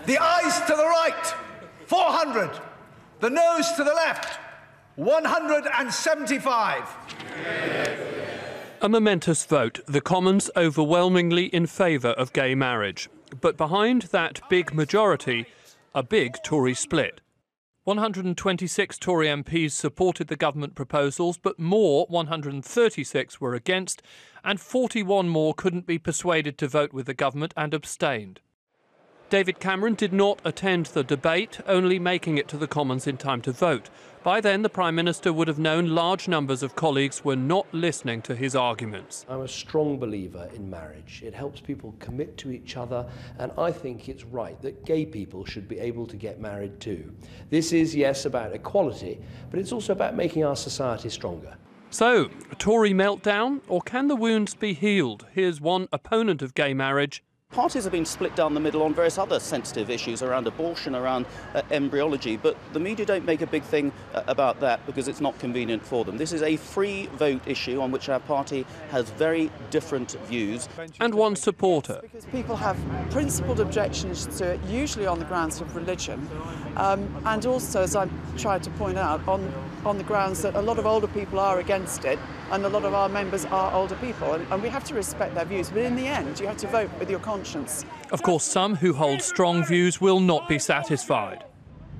The ayes to the right, 400. The noes to the left, 175. A momentous vote, the Commons overwhelmingly in favour of gay marriage. But behind that big majority, a big Tory split. 126 Tory MPs supported the government proposals, but 136 were against, and 41 more couldn't be persuaded to vote with the government and abstained. David Cameron did not attend the debate, only making it to the Commons in time to vote. By then, the Prime Minister would have known large numbers of colleagues were not listening to his arguments. I'm a strong believer in marriage. It helps people commit to each other, and I think it's right that gay people should be able to get married too. This is, yes, about equality, but it's also about making our society stronger. So, Tory meltdown, or can the wounds be healed? Here's one opponent of gay marriage. Parties have been split down the middle on various other sensitive issues around abortion, around embryology, but the media don't make a big thing about that because it's not convenient for them. This is a free vote issue on which our party has very different views. And one supporter. Because people have principled objections to it, usually on the grounds of religion, and also, as I tried to point out, on the grounds that a lot of older people are against it, and a lot of our members are older people, and we have to respect their views, but in the end you have to vote with your conscience. Of course, some who hold strong views will not be satisfied.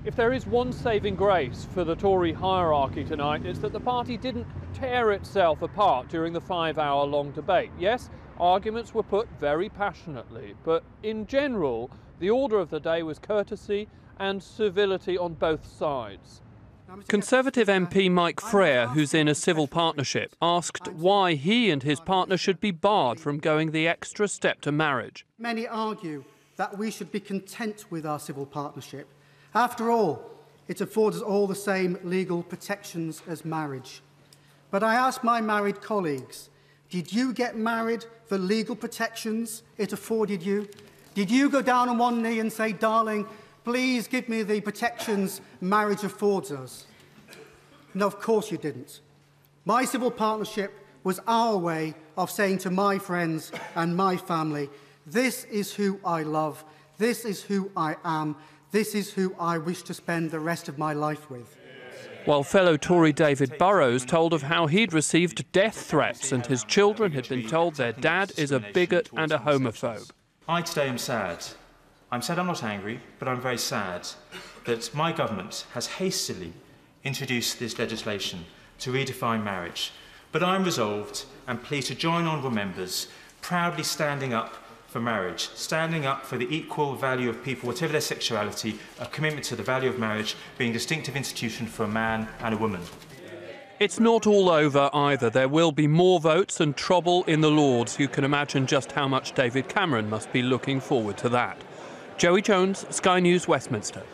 If there is one saving grace for the Tory hierarchy tonight, it's that the party didn't tear itself apart during the 5-hour-long debate. Yes, arguments were put very passionately, but in general, the order of the day was courtesy and civility on both sides. Conservative MP Mike Frere, who's in a civil partnership, asked why he and his partner should be barred from going the extra step to marriage. Many argue that we should be content with our civil partnership. After all, it affords us all the same legal protections as marriage. But I ask my married colleagues, did you get married for legal protections it afforded you? Did you go down on one knee and say, darling, please give me the protections marriage affords us? No, of course you didn't. My civil partnership was our way of saying to my friends and my family, this is who I love, this is who I am, this is who I wish to spend the rest of my life with. While fellow Tory David Burrows told of how he'd received death threats and his children had been told their dad is a bigot and a homophobe. I today am sad. I'm sad I'm not angry, but I'm very sad that my government has hastily introduced this legislation to redefine marriage. But I'm resolved and pleased to join honourable members proudly standing up for marriage, standing up for the equal value of people, whatever their sexuality, a commitment to the value of marriage being a distinctive institution for a man and a woman. It's not all over either. There will be more votes and trouble in the Lords. You can imagine just how much David Cameron must be looking forward to that. Joey Jones, Sky News, Westminster.